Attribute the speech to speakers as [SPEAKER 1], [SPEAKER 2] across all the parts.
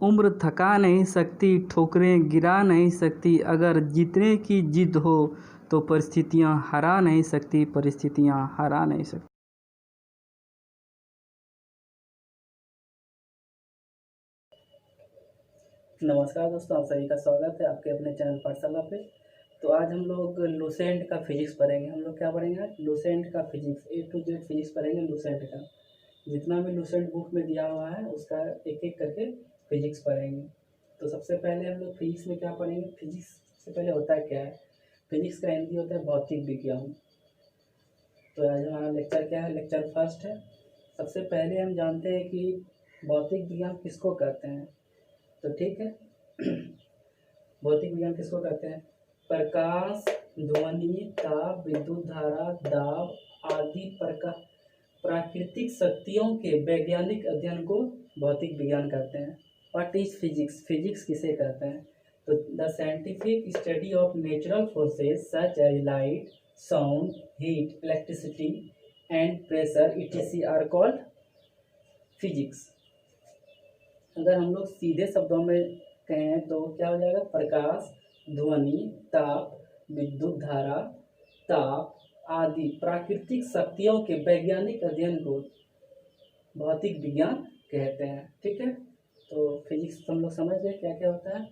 [SPEAKER 1] उम्र थका नहीं सकती, ठोकरें गिरा नहीं सकती, अगर जीतने की जिद हो तो परिस्थितियाँ हरा नहीं सकती, परिस्थितियाँ हरा नहीं सकती।
[SPEAKER 2] नमस्कार दोस्तों, आप सभी का स्वागत है आपके अपने चैनल पाठशाला पे। तो आज हम लोग लूसेंट का फिजिक्स पढ़ेंगे। हम लोग क्या पढ़ेंगे? लूसेंट का physics, A to Z physics पढ़ेंगे लूसेंट का। जितना भी लूसेंट बुक में दिया हुआ है उसका एक एक करके फिजिक्स पढ़ेंगे। तो सबसे पहले हम लोग फिजिक्स में क्या पढ़ेंगे? फिजिक्स से पहले होता है क्या है? फिजिक्स का हिंदी होता है भौतिक विज्ञान। तो आज हमारा लेक्चर क्या है? लेक्चर फर्स्ट है। सबसे पहले हम जानते हैं कि भौतिक विज्ञान किसको कहते हैं। तो ठीक है, भौतिक विज्ञान किसको कहते हैं? प्रकाश, ध्वनि, ताप, विद्युत धारा, दाब आदि प्राकृतिक शक्तियों के वैज्ञानिक अध्ययन को भौतिक विज्ञान कहते हैं। What is physics? फिजिक्स किसे कहते हैं? तो the scientific study of natural forces such as light, sound, heat, electricity and pressure ETC are called physics. अगर हम लोग सीधे शब्दों में कहें तो क्या हो जाएगा? प्रकाश, ध्वनि, ताप, विद्युत धारा, ताप आदि प्राकृतिक शक्तियों के वैज्ञानिक अध्ययन को भौतिक विज्ञान कहते हैं। ठीक है, तो फिजिक्स हम लोग समझ गए क्या क्या होता है।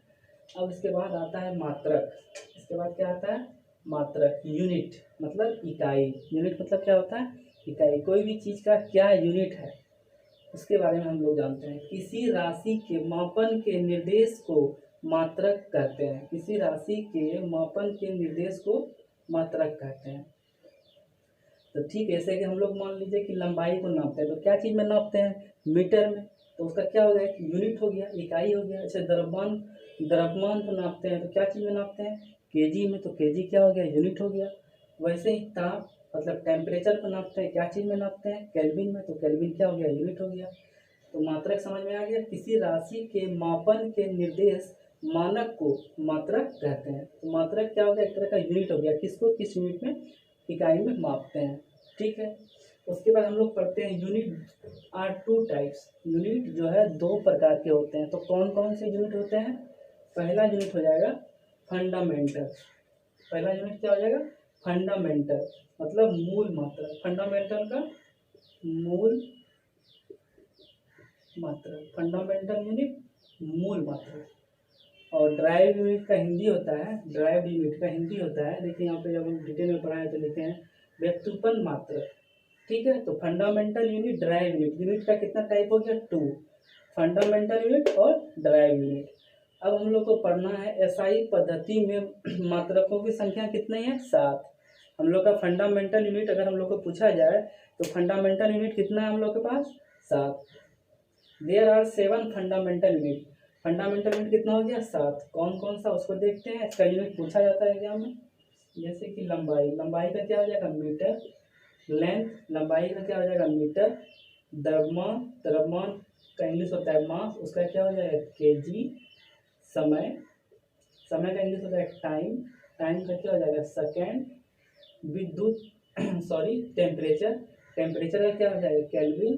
[SPEAKER 2] अब इसके बाद आता है मात्रक। इसके बाद क्या आता है? मात्रक, यूनिट मतलब इकाई। यूनिट मतलब क्या होता है? इकाई। कोई भी चीज़ का क्या यूनिट है उसके बारे में हम लोग जानते हैं। किसी राशि के मापन के निर्देश को मात्रक कहते हैं। किसी राशि के मापन के निर्देश को मात्रक कहते हैं। तो ठीक है, ऐसे कि हम लोग मान लीजिए कि लंबाई को नापते हैं तो क्या चीज़ में नापते हैं? मीटर में। तो उसका क्या हो गया? यूनिट हो गया, इकाई हो गया। जैसे द्रव्यमान को नापते हैं तो क्या चीज़ में नापते हैं? केजी में। तो केजी क्या हो गया? यूनिट हो गया। वैसे ही ताप मतलब टेम्परेचर को नापते हैं, क्या चीज़ में नापते हैं? केल्विन में। तो केल्विन क्या हो गया? यूनिट हो गया। तो मात्रक समझ में आ गया। किसी राशि के मापन के निर्देश मानक को मात्रक कहते हैं। तो मात्रक क्या हो गया? एक तरह का यूनिट हो गया। किसको किस यूनिट में, इकाई में मापते हैं। ठीक है, उसके बाद हम लोग पढ़ते हैं unit are two types. Unit जो है दो प्रकार के होते हैं। तो कौन कौन से यूनिट होते हैं? पहला यूनिट हो जाएगा फंडामेंटल। पहला यूनिट क्या हो जाएगा? फंडामेंटल मतलब मूल मात्रा। फंडामेंटल का मूल मात्रा, फंडामेंटल यूनिट मूल मात्रा। और ड्राइव यूनिट का हिंदी होता है, ड्राइव यूनिट का हिंदी होता है, देखिए यहाँ पे जब हम डिटेल में पढ़ाए तो लिखे हैं व्युत्पन्न मात्रा। ठीक है, तो fundamental unit, drive unit. Unit का कितना टाइप हो गया? 2, फंडामेंटल यूनिट और ड्राइव यूनिट। अब हम लोग को पढ़ना है एसआई पद्धति में मात्रकों की संख्या कितनी है? 7। हम लोग का फंडामेंटल यूनिट अगर हम लोग को पूछा जाए तो फंडामेंटल यूनिट कितना है हम लोग के पास? 7। There are 7 fundamental unit. Fundamental unit कितना हो गया? 7। कौन कौन सा उसको देखते हैं। इसका यूनिट पूछा जाता है एग्जाम में। जैसे कि लंबाई, लंबाई का क्या हो जाएगा? मीटर। लेंथ, लंबाई का क्या हो जाएगा? मीटर। द्रव्यमान, द्रव्यमान का इंग्लिश होता है मास, उसका क्या हो जाएगा? केजी। समय, समय का इंग्लिश होता है टाइम, टाइम का क्या हो जाएगा? सेकेंड। विद्युत सॉरी टेम्परेचर, टेम्परेचर का क्या हो जाएगा? केल्विन।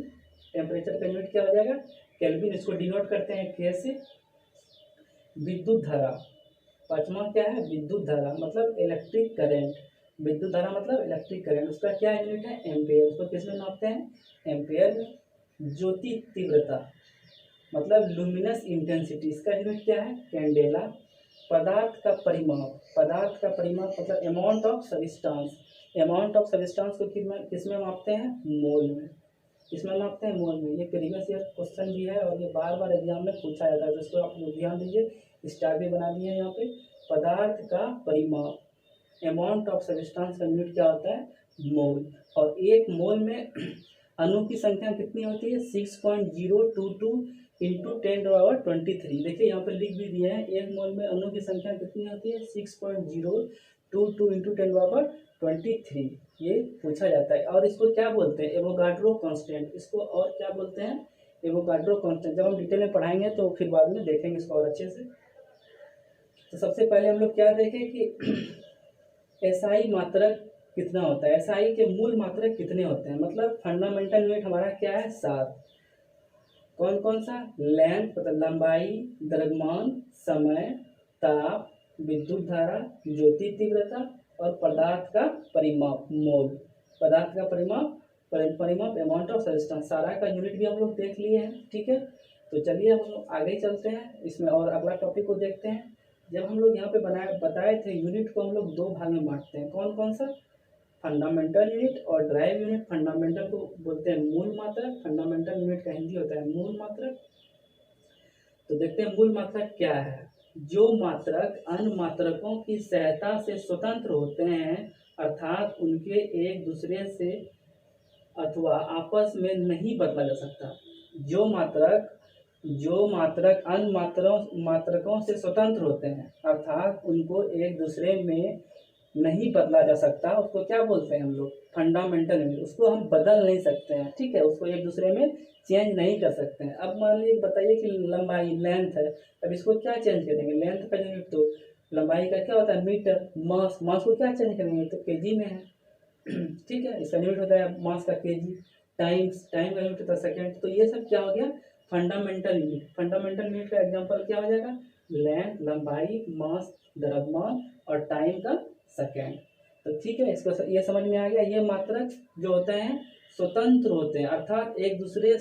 [SPEAKER 2] टेम्परेचर का यूनिट क्या हो जाएगा? केल्विन। इसको डिनोट करते हैं के से। विद्युत धारा, पांचवा क्या है? विद्युत धारा मतलब इलेक्ट्रिक करंट। विद्युत धारा मतलब इलेक्ट्रिक करंट, उसका क्या यूनिट है? एम्पेयर। उसको किस में नापते हैं? एम्पेयर में। ज्योति तीव्रता मतलब लुमिनस इंटेंसिटी, इसका यूनिट क्या है? कैंडेला। पदार्थ का परिमाप, पदार्थ का परिमाप मतलब amount of substance. Amount of substance को किस में मापते हैं? मोल में। किसमें मापते हैं? मोल में। ये प्रीवियस ईयर क्वेश्चन भी है और ये बार बार एग्जाम में पूछा जाता है, तो इसको आप लोग ध्यान दीजिए। स्टार भी बना दिए हैं यहाँ पे। पदार्थ का परिमाप, अमाउंट ऑफ सब्सटेंस का यूनिट क्या होता है? मोल। और एक मोल में अणु की संख्या कितनी होती है? 6.022 इंटू 10⁻23। देखिए यहाँ पर लिख भी दिए हैं, एक मोल में अणु की संख्या कितनी होती है? 6.022 इंटू 10⁻23। ये पूछा जाता है। और इसको क्या बोलते हैं? Avogadro constant. इसको और क्या बोलते हैं? Avogadro constant. जब हम डिटेल में पढ़ाएंगे तो फिर बाद में देखेंगे इसको और अच्छे से। तो सबसे पहले हम लोग क्या देखें कि एसआई मात्रक कितना होता है। एसआई के मूल मात्रक कितने होते हैं? मतलब फंडामेंटल यूनिट हमारा क्या है? 7। कौन कौन सा? लेंथ मतलब लंबाई, द्रव्यमान, समय, ताप, विद्युत धारा, ज्योति तीव्रता और पदार्थ का परिमाप मोल। पदार्थ का परिमाप अमाउंट ऑफ सब्सटेंस, सारा का यूनिट भी हम लोग देख लिए हैं। ठीक है, तो चलिए हम लोग आगे चलते हैं इसमें और अगला टॉपिक को देखते हैं। जब हम लोग यहाँ पे बताए थे यूनिट को हम लोग दो भाग में बांटते हैं। कौन कौन सा? फंडामेंटल यूनिट और ड्राइव यूनिट। फंडामेंटल को बोलते हैं मूल मात्रक, फंडामेंटल यूनिट का हिंदी होता है मूल मात्रक। तो देखते हैं मूल मात्रक क्या है। जो मात्रक अन्य मात्रकों की सहायता से स्वतंत्र होते हैं, अर्थात उनके एक दूसरे से अथवा आपस में नहीं बदला जा सकता। जो मात्रक अन्य मात्रकों से स्वतंत्र होते हैं, अर्थात उनको एक दूसरे में नहीं बदला जा सकता, उसको क्या बोलते हैं हम लोग? Fundamental unit. उसको हम बदल नहीं सकते हैं। ठीक है, उसको एक दूसरे में चेंज नहीं कर सकते हैं। अब मान लीजिए बताइए कि लंबाई लेंथ है, अब इसको क्या चेंज करेंगे? लेंथ का यूनिट तो लंबाई का क्या होता है? मीटर। मास को क्या चेंज करेंगे? तो केजी में है। ठीक है, इसका यूनिट होता है मास का केजी। टाइम का यूनिट होता है सेकेंड। तो ये सब क्या हो गया? Fundamental unit. फंडामेंटल यूनिट का एग्जांपल क्या हो जाएगा? लेंथ, लंबाई, मास, द्रव्यमान और टाइम का सेकेंड। तो ठीक है, इसको ये समझ में आ गया। ये मात्रक जो होते हैं स्वतंत्र होते हैं, अर्थात एक दूसरे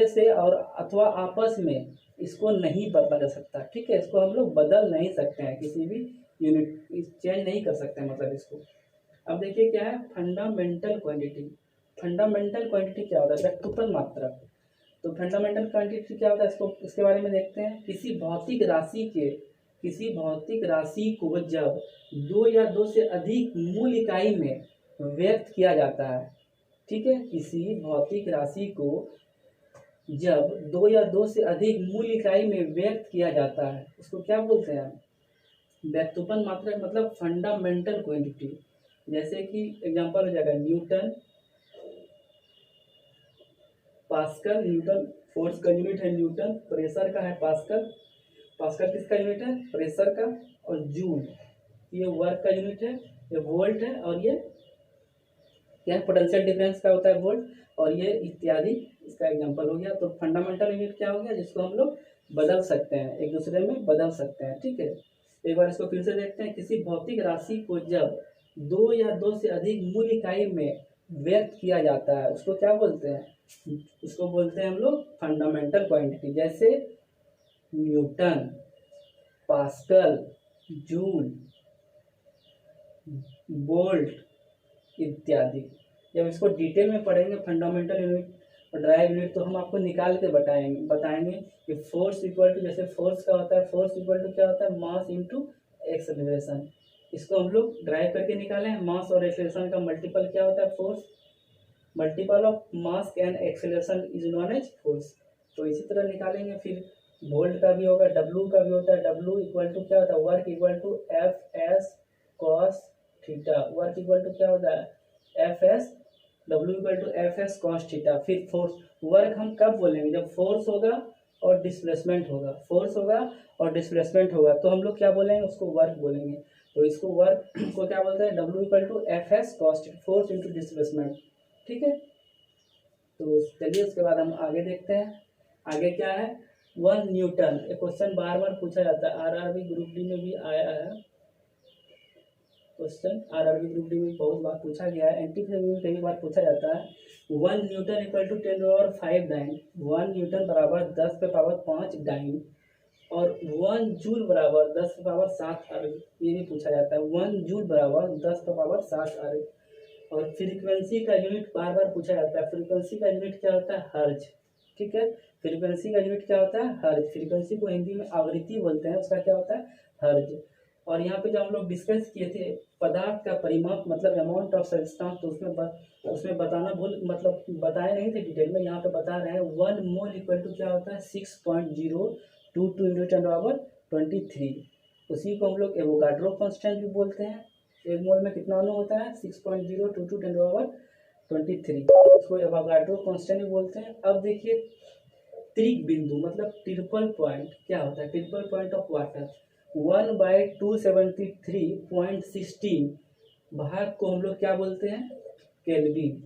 [SPEAKER 2] से और अथवा आपस में इसको नहीं बदला जा सकता। ठीक है, इसको हम लोग बदल नहीं सकते हैं, किसी भी यूनिट चेंज नहीं कर सकते हैं मतलब इसको। अब देखिए क्या है फंडामेंटल क्वांटिटी। फंडामेंटल क्वांटिटी क्या होता है? व्यक्तिपद मात्रक। तो फंडामेंटल क्वांटिटी क्या होता है, इसके बारे में देखते हैं। किसी भौतिक राशि को जब दो या दो से अधिक मूल इकाई में व्यक्त किया जाता है। ठीक है, किसी भौतिक राशि को जब दो या दो से अधिक मूल इकाई में व्यक्त किया जाता है, उसको क्या बोलते हैं? व्यक्तिपद मात्रक मतलब फंडामेंटल क्वांटिटी। जैसे कि एग्जांपल हो जाएगा न्यूटन, पास्कल। न्यूटन फोर्स का यूनिट है न्यूटन, प्रेशर का है पास्कल। पास्कल किसका यूनिट है? प्रेशर का। और जूल ये वर्क का यूनिट है, ये वोल्ट है, और ये क्या है? पोटेंशियल डिफरेंस का होता है वोल्ट, और ये इत्यादि इसका एग्जांपल हो गया। तो फंडामेंटल यूनिट क्या हो गया? जिसको हम लोग बदल सकते हैं, एक दूसरे में बदल सकते हैं। ठीक है, एक बार इसको फिर से देखते हैं। किसी भौतिक राशि को जब दो या दो से अधिक मूल इकाई में व्यक्त किया जाता है, उसको क्या बोलते हैं? उसको बोलते हैं हम लोग फंडामेंटल क्वांटिटी। जैसे न्यूटन, पास्कल, जूल, वोल्ट इत्यादि। जब इसको डिटेल में पढ़ेंगे फंडामेंटल यूनिट और ड्राइव यूनिट, तो हम आपको निकाल के बताएंगे कि फोर्स इक्वल टू, जैसे फोर्स का होता है, फोर्स इक्वल टू क्या होता है? Mass into acceleration. इसको हम लोग ड्राइव करके निकालें। मास और एक्सेलरेशन का मल्टीपल क्या होता है? Force. Multiple of mass and acceleration is known as force. तो इसी तरह निकालेंगे। फिर वोल्ट का भी होगा, डब्लू का भी होता है। डब्लू इक्वल टू क्या होता है? Work equal to F S cos theta. Work equal to क्या होता है? F S, W equal to F S cos theta. फिर फोर्स, वर्क हम कब बोलेंगे? जब फोर्स होगा और डिस्प्लेसमेंट होगा। फोर्स होगा और डिस्प्लेसमेंट होगा तो हम लोग क्या बोलेंगे? उसको वर्क बोलेंगे। तो इसको वर्क को क्या बोलते हैं? W equal to F S cos theta, force into displacement. ठीक है, तो चलिए उसके बाद हम आगे देखते हैं। आगे क्या है? 1 न्यूटन। ये क्वेश्चन बार बार पूछा जाता है, आरआरबी ग्रुप डी में भी आया है क्वेश्चन। आरआरबी ग्रुप डी में बहुत बार पूछा गया है, एनटीपीसी में कई बार पूछा जाता है। 1 newton equal to 10⁵ dyne. 1 newton बराबर 10⁵ डाइन। और 1 जूल बराबर 10⁻7 अर्ग। ये भी पूछा जाता है, 1 जूल बराबर 10⁻7 अर्ग। और फ्रीक्वेंसी का यूनिट बार बार पूछा जाता है। फ्रीक्वेंसी का यूनिट क्या होता है? हर्ज। ठीक है, फ्रीक्वेंसी का यूनिट क्या होता है? हर्ज। फ्रीक्वेंसी को हिंदी में आवृत्ति बोलते हैं, उसका क्या होता है? हर्ज। और यहाँ पे जो हम लोग डिस्कस किए थे पदार्थ का परिमाप मतलब अमाउंट ऑफ सब्सटेंस, तो उसमें बताना मतलब बताए नहीं थे डिटेल में, यहाँ पे बता रहे हैं। 1 मोल इक्वल टू क्या होता है? 6.022 × 10⁻23। उसी को हम लोग एवोगाड्रो कांस्टेंट भी बोलते हैं। एक मोल में कितना अणु होता है? 6.022 × 10⁻23। उसको एवोगाड्रो कांस्टेंट भी बोलते हैं। अब देखिए त्रिक बिंदु मतलब ट्रिपल पॉइंट क्या होता है? ट्रिपल पॉइंट ऑफ वाटर 1/273.16 भाग को हम लोग क्या बोलते हैं? केल्विन।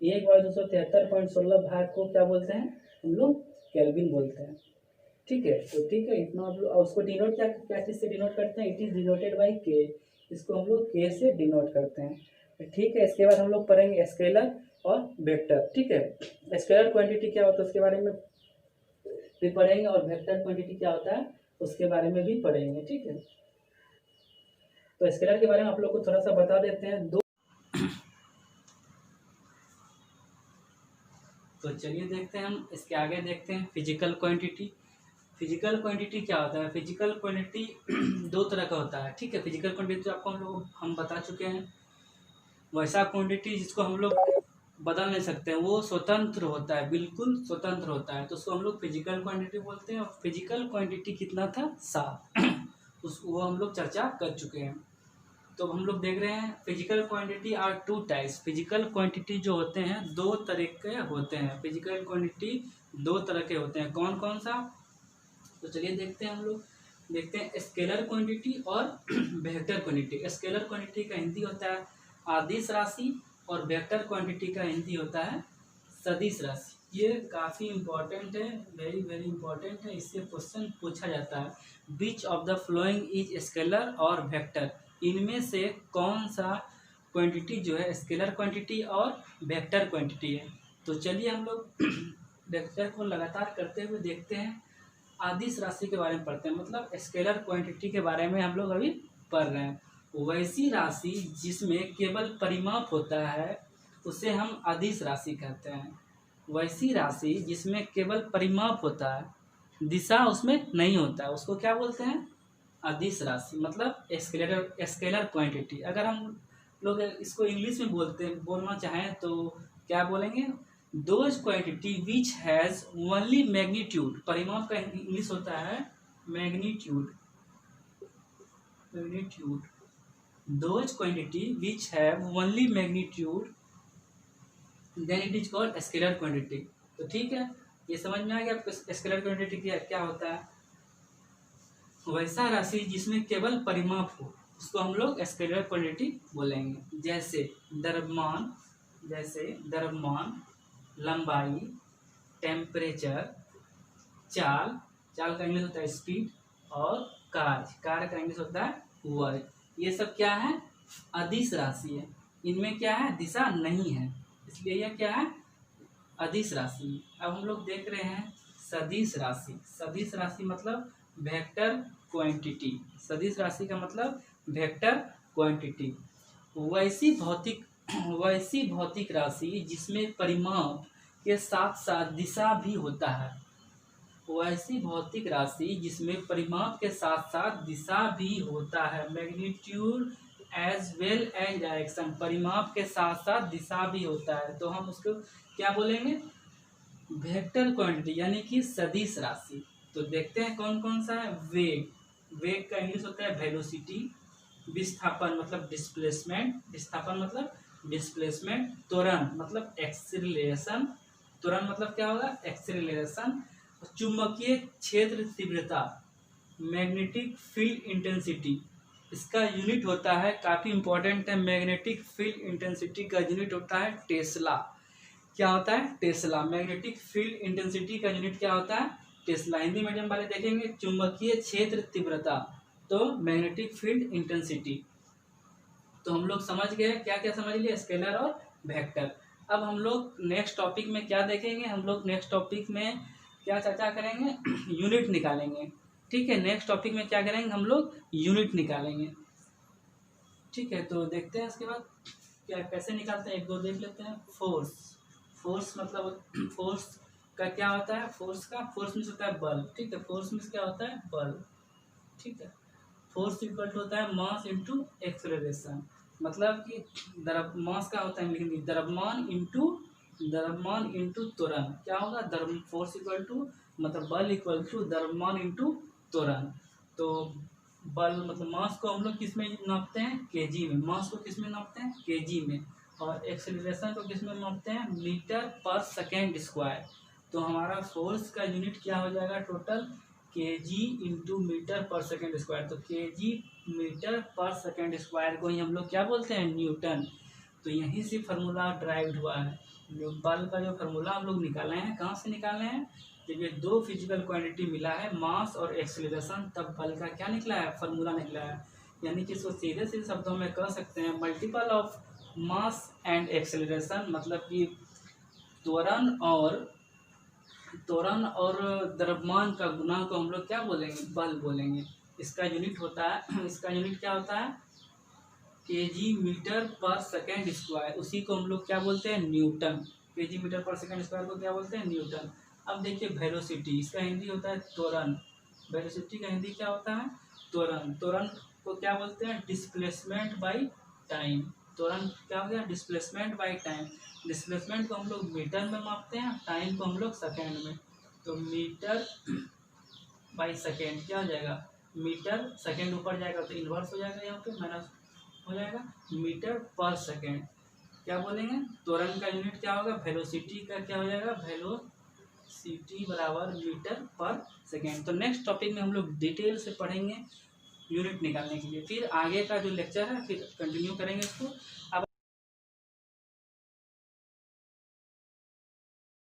[SPEAKER 2] 1/273.16 भाग को क्या बोलते हैं हम लोग, केल्विन बोलते हैं। ठीक है, तो ठीक है, इतना आप लोग। और उसको डिनोट क्या क्या चीज़ से डिनोट करते हैं, इट इज़ डिनोटेड बाई के, इसको हम लोग के से डिनोट करते हैं। ठीक है, इसके बाद हम लोग पढ़ेंगे स्केलर और वेक्टर। ठीक है, स्केलर क्वांटिटी क्या होता है उसके बारे में भी पढ़ेंगे, और वेक्टर क्वांटिटी क्या होता है उसके बारे में भी पढ़ेंगे। ठीक है, तो स्केलर के बारे में आप लोग को थोड़ा सा बता देते हैं। तो चलिए देखते हैं, हम इसके आगे देखते हैं फिजिकल क्वांटिटी। फिजिकल क्वांटिटी क्या होता है, फिजिकल क्वांटिटी दो तरह का होता है। ठीक है, फिजिकल क्वांटिटी तो आपको हम बता चुके हैं। वैसा क्वांटिटी जिसको हम लोग बदल नहीं सकते हैं, वो स्वतंत्र होता है, बिल्कुल स्वतंत्र होता है, तो उसको हम लोग फिजिकल क्वांटिटी बोलते हैं। और फिजिकल क्वांटिटी कितना था, 7 वो हम लोग चर्चा कर चुके हैं। तो हम लोग देख रहे हैं physical quantity are 2 types. Physical quantity जो होते हैं दो तरह के होते हैं। फिजिकल क्वांटिटी दो तरह के होते हैं, कौन कौन सा, तो चलिए देखते हैं। हम लोग देखते हैं स्केलर क्वांटिटी और वेक्टर क्वांटिटी। स्केलर क्वांटिटी का हिंदी होता है आदिश राशि, और वेक्टर क्वांटिटी का हिंदी होता है सदिश राशि। ये काफ़ी इम्पोर्टेंट है, वेरी वेरी इंपॉर्टेंट है, इससे क्वेश्चन पूछा जाता है। Which of the following is scalar और वेक्टर, इनमें से कौन सा क्वांटिटी जो है स्केलर क्वांटिटी और वेक्टर क्वांटिटी है। तो चलिए हम लोग वेक्टर को लगातार करते हुए देखते हैं। आदिश राशि के बारे में पढ़ते हैं, मतलब स्केलर क्वांटिटी के बारे में हम लोग अभी पढ़ रहे हैं। वैसी राशि जिसमें केवल परिमाप होता है उसे हम अदिश राशि कहते हैं। वैसी राशि जिसमें केवल परिमाप होता है, दिशा उसमें नहीं होता है, उसको क्या बोलते हैं, अदिश राशि, मतलब स्केलर क्वांटिटी। अगर हम लोग इसको इंग्लिश में बोलना चाहें तो क्या बोलेंगे, those quantity which has only magnitude. परिमाप का इंग्लिश होता है magnitude, those quantity which have only magnitude then it is called scalar quantity. तो ठीक है, ये समझ में आ गया आपको स्केलर क्वांटिटी क्या होता है। वैसा राशि जिसमें केवल परिमाप हो उसको हम लोग स्केलर क्वांटिटी बोलेंगे। जैसे द्रव्यमान, लंबाई, टेम्परेचर, चाल का इंग्लिश होता है स्पीड, और कार्य का इंग्लिश होता है वर्क। ये सब क्या है, अदिश राशि है, इनमें क्या है, दिशा नहीं है, इसलिए यह क्या है, अदिश राशि। अब हम लोग देख रहे हैं सदिश राशि। सदिश राशि मतलब वेक्टर क्वांटिटी। सदिश राशि का मतलब वेक्टर क्वांटिटी। वैसी भौतिक राशि जिसमें परिमाप के साथ साथ दिशा भी होता है। वैसी भौतिक राशि जिसमें परिमाप के साथ साथ दिशा भी होता है, magnitude as well as direction, परिमाप के साथ साथ दिशा भी होता है, तो हम उसको क्या बोलेंगे, वेक्टर क्वांटिटी, यानी कि सदिश राशि। तो देखते हैं कौन कौन सा है। वेग का इंग्लिश होता है वेलोसिटी। विस्थापन मतलब डिस्प्लेसमेंट। त्वरण मतलब एक्सीलरेशन। त्वरण मतलब क्या होगा, एक्सीलरेशन। चुंबकीय क्षेत्र तीव्रता, मैग्नेटिक फील्ड इंटेंसिटी, इसका यूनिट होता है, काफ़ी इंपॉर्टेंट है, मैग्नेटिक फील्ड इंटेंसिटी का यूनिट होता है टेस्ला। क्या होता है, टेस्ला। मैग्नेटिक फील्ड इंटेंसिटी का यूनिट क्या होता है, टेस्ला। हिंदी मीडियम वाले देखेंगे चुंबकीय क्षेत्र तीव्रता, तो मैग्नेटिक फील्ड इंटेंसिटी। तो हम लोग समझ गए, क्या क्या समझ लिए, स्केलर और वेक्टर। अब हम लोग नेक्स्ट टॉपिक में क्या देखेंगे, हम लोग नेक्स्ट टॉपिक में क्या चर्चा करेंगे, यूनिट निकालेंगे। ठीक है, नेक्स्ट टॉपिक में क्या करेंगे, हम लोग यूनिट निकालेंगे। ठीक है, तो देखते हैं इसके बाद क्या कैसे निकालते हैं, एक दो देख लेते हैं। फोर्स मतलब फोर्स का क्या होता है, फोर्स में होता है बल। ठीक है, फोर्स में क्या होता है, बल। ठीक है, फोर्स इक्वल टू होता है मास इंटू एक्सेलरेशन, मतलब कि मास का होता है द्रव्यमान इंटू त्वरण। क्या होगा, फोर्स इक्वल टू मतलब बल इक्वल टू द्रव्यमान इंटू त्वरण। तो बल मतलब मास को हम लोग किस में नापते हैं, केजी में। मास को किस में नापते हैं, केजी में। और एक्सेलरेशन को किस में नापते हैं, मीटर पर सेकेंड स्क्वायर। तो हमारा फोर्स का यूनिट क्या हो जाएगा, टोटल केजी इंटू मीटर पर सेकेंड स्क्वायर। तो केजी मीटर पर सेकेंड स्क्वायर को ही हम लोग क्या बोलते हैं, न्यूटन। तो यहीं से फार्मूला ड्राइव हुआ है,
[SPEAKER 1] जो बल का जो फार्मूला हम लोग निकाले हैं, कहाँ से निकाले हैं, जब ये दो फिजिकल क्वांटिटी मिला है, मास और एक्सेलरेशन, तब बल का क्या निकला है, फार्मूला निकला है। यानी कि इसको सीधे सीधे शब्दों में कह सकते हैं multiple of mass and acceleration, मतलब कि त्वरण और द्रव्यमान का गुणा को हम लोग क्या बोलेंगे, बल बोलेंगे। इसका यूनिट होता है इसका यूनिट क्या होता है, केजी मीटर पर सेकेंड स्क्वायर, उसी को हम लोग क्या बोलते हैं, न्यूटन। केजी मीटर पर सेकेंड स्क्वायर को क्या बोलते हैं, न्यूटन। अब देखिए वेलोसिटी, इसका हिंदी होता है त्वरण। वेलोसिटी का हिंदी क्या होता है, त्वरण। त्वरण को क्या बोलते हैं, डिस्प्लेसमेंट बाय टाइम। त्वरण क्या हो गया, डिस्प्लेसमेंट बाय टाइम। डिस्प्लेसमेंट को हम लोग मीटर में मापते हैं, टाइम को हम लोग सेकेंड में। तो मीटर बाई सेकेंड क्या हो जाएगा, मीटर, सेकेंड ऊपर जाएगा तो इन्वर्स हो जाएगा, यहाँ पे माइनस हो जाएगा, मीटर पर सेकेंड। क्या बोलेंगे, त्वरण का यूनिट क्या होगा, वेलोसिटी का क्या हो जाएगा, वेलोसिटी बराबर मीटर पर सेकेंड। तो नेक्स्ट टॉपिक में हम लोग डिटेल से पढ़ेंगे यूनिट निकालने के लिए। फिर आगे का जो लेक्चर है फिर कंटिन्यू करेंगे इसको। अब